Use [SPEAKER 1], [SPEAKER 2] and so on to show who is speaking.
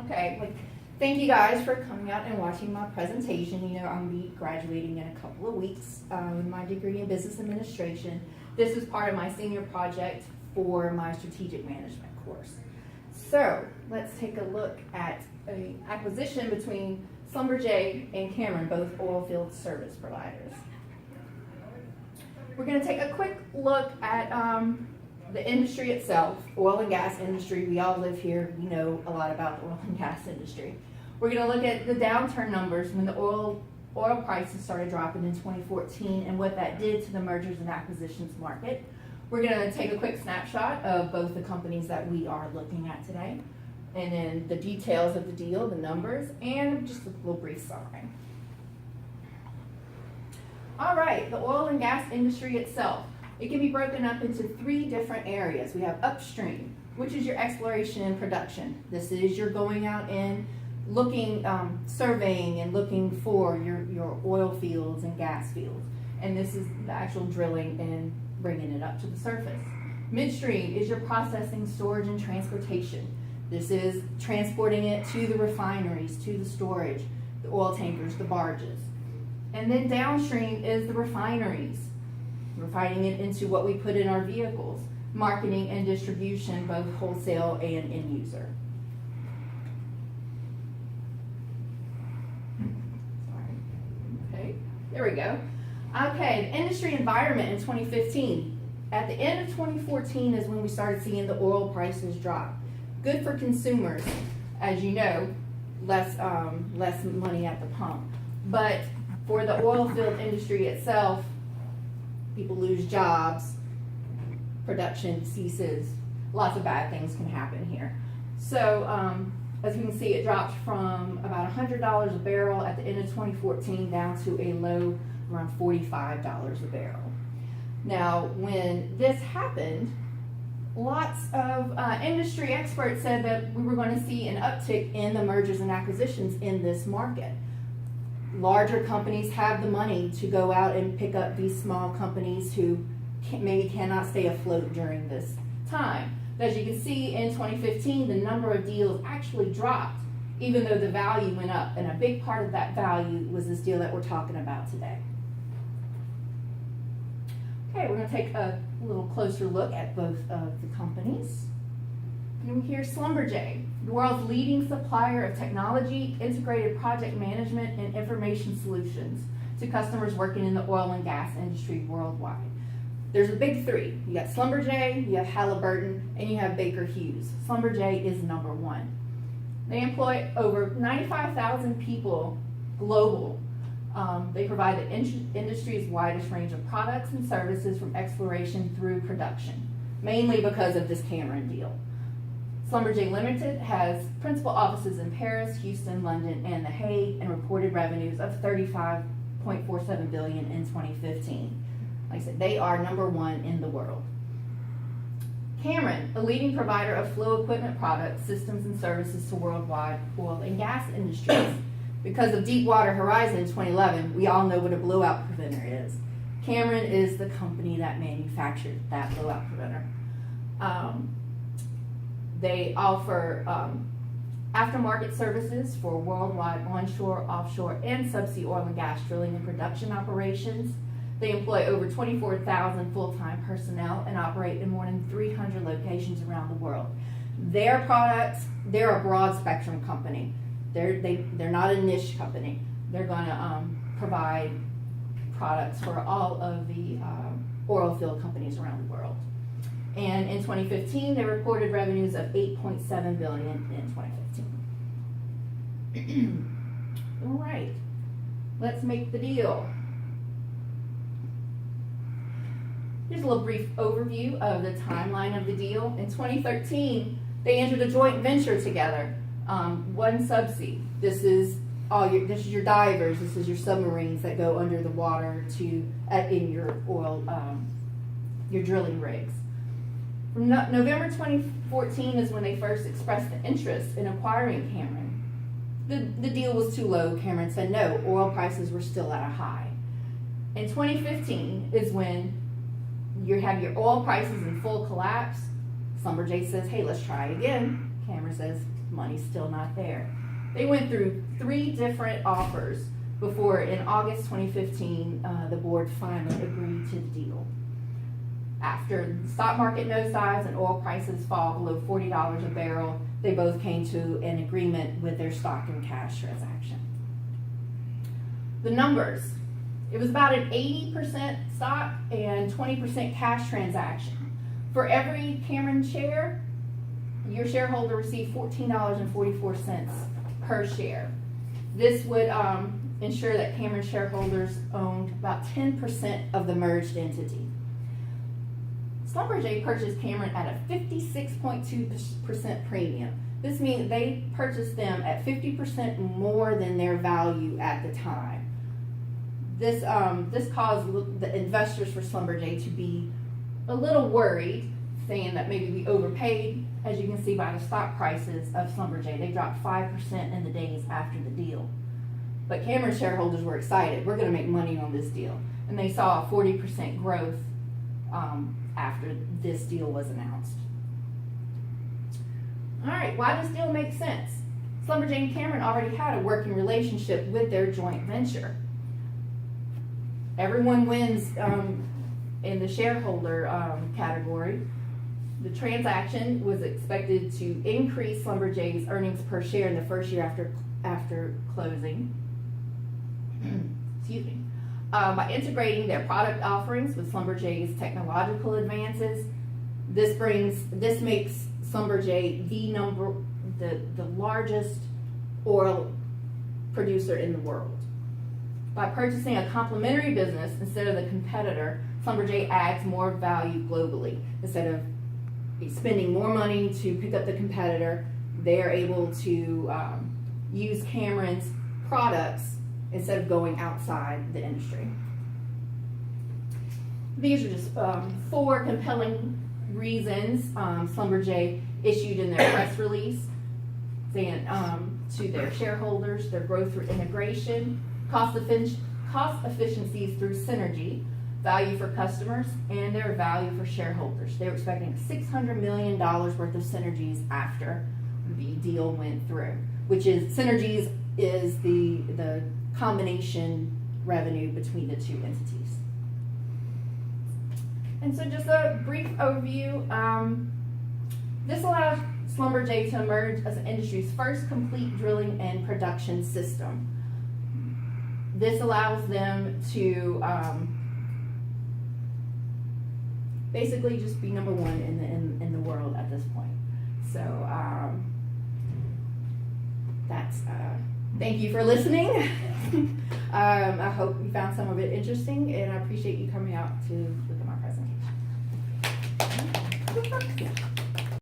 [SPEAKER 1] Okay, thank you guys for coming out and watching my presentation. You know, I'm gonna be graduating in a couple of weeks with my degree in business administration. This is part of my senior project for my strategic management course. So let's take a look at an acquisition between Schlumberger and Cameron, both oil field service providers. We're gonna take a quick look at the industry itself, oil and gas industry. We all live here, we know a lot about the oil and gas industry. We're gonna look at the downturn numbers when the oil prices started dropping in 2014 and what that did to the mergers and acquisitions market. We're gonna take a quick snapshot of both the companies that we are looking at today, and then the details of the deal, the numbers, and just a little brief summary. All right, the oil and gas industry itself. It can be broken up into three different areas. We have upstream, which is your exploration and production. This is you're going out and looking, surveying and looking for your oil fields and gas fields. And this is the actual drilling and bringing it up to the surface. Midstream is your processing, storage, and transportation. This is transporting it to the refineries, to the storage, the oil tankers, the barges. And then downstream is the refineries, refining it into what we put in our vehicles, marketing and distribution, both wholesale and end user. Sorry. Okay, there we go. Okay, the industry environment in 2015. At the end of 2014 is when we started seeing the oil prices drop. Good for consumers, as you know, less money at the pump. But for the oil field industry itself, people lose jobs, production ceases, lots of bad things can happen here. So as you can see, it dropped from about $100 a barrel at the end of 2014 down to a low around $45 a barrel. Now, when this happened, lots of industry experts said that we were going to see an uptick in the mergers and acquisitions in this market. Larger companies have the money to go out and pick up these small companies who maybe cannot stay afloat during this time. As you can see, in 2015, the number of deals actually dropped, even though the value went up. And a big part of that value was this deal that we're talking about today. Okay, we're going to take a little closer look at both of the companies. And here's Schlumberger, the world's leading supplier of technology, integrated project management, and information solutions to customers working in the oil and gas industry worldwide. There's a big three. You got Schlumberger, you have Halliburton, and you have Baker Hughes. Schlumberger is number one. They employ over 95,000 people global. They provide the industry's widest range of products and services from exploration through production, mainly because of this Cameron deal. Schlumberger Limited has principal offices in Paris, Houston, London, and The Hague, and reported revenues of $35.47 billion in 2015. Like I said, they are number one in the world. Cameron, a leading provider of flow equipment products, systems, and services to worldwide oil and gas industries. Because of Deepwater Horizon in 2011, we all know what a blowout preventer is. Cameron is the company that manufactured that blowout preventer. They offer aftermarket services for worldwide onshore, offshore, and subsea oil and gas drilling and production operations. They employ over 24,000 full-time personnel and operate in more than 300 locations around the world. Their products, they're a broad spectrum company. They're not a niche company. They're going to provide products for all of the oil field companies around the world. And in 2015, they reported revenues of $8.7 billion in 2015. All right, let's make the deal. Here's a little brief overview of the timeline of the deal. In 2013, they entered a joint venture together. OneSubsea. This is your divers. This is your submarines that go under the water in your oil, your drilling rigs. From November 2014 is when they first expressed the interest in acquiring Cameron. The deal was too low. Cameron said no. Oil prices were still at a high. In 2015 is when you have your oil prices in full collapse. Schlumberger says, hey, let's try again. Cameron says, money's still not there. They went through 3 different offers before in August 2015, the board finally agreed to the deal. After the stock market nosedives and oil prices fall below $40 a barrel, they both came to an agreement with their stock and cash transaction. The numbers, it was about an 80% stock and 20% cash transaction. For every Cameron share, your shareholder received $14.44 per share. This would ensure that Cameron shareholders owned about 10% of the merged entity. Schlumberger purchased Cameron at a 56.2% premium. This means they purchased them at 50% more than their value at the time. This caused the investors for Schlumberger to be a little worried, saying that maybe we overpaid. As you can see by the stock prices of Schlumberger, they dropped 5% in the days after the deal. But Cameron shareholders were excited. We're going to make money on this deal. And they saw a 40% growth after this deal was announced. All right, why does this deal make sense? Schlumberger and Cameron already had a working relationship with their joint venture. Everyone wins in the shareholder category. The transaction was expected to increase Schlumberger's earnings per share in the first year after closing. Excuse me. By integrating their product offerings with Schlumberger's technological advances, this makes Schlumberger the largest oil producer in the world. By purchasing a complementary business instead of the competitor, Schlumberger adds more value globally. Instead of spending more money to pick up the competitor, they are able to use Cameron's products instead of going outside the industry. These are just 4 compelling reasons Schlumberger issued in their press release saying to their shareholders, their growth through integration, cost efficiencies through synergy, value for customers, and their value for shareholders. They were expecting $600 million worth of synergies after the deal went through, which is synergies is the combination revenue between the 2 entities. And so just a brief overview. This allows Schlumberger to emerge as the industry's first complete drilling and production system. This allows them to basically just be number 1 in the world at this point. So that's thank you for listening. I hope you found some of it interesting, and I appreciate you coming out to look at my presentation.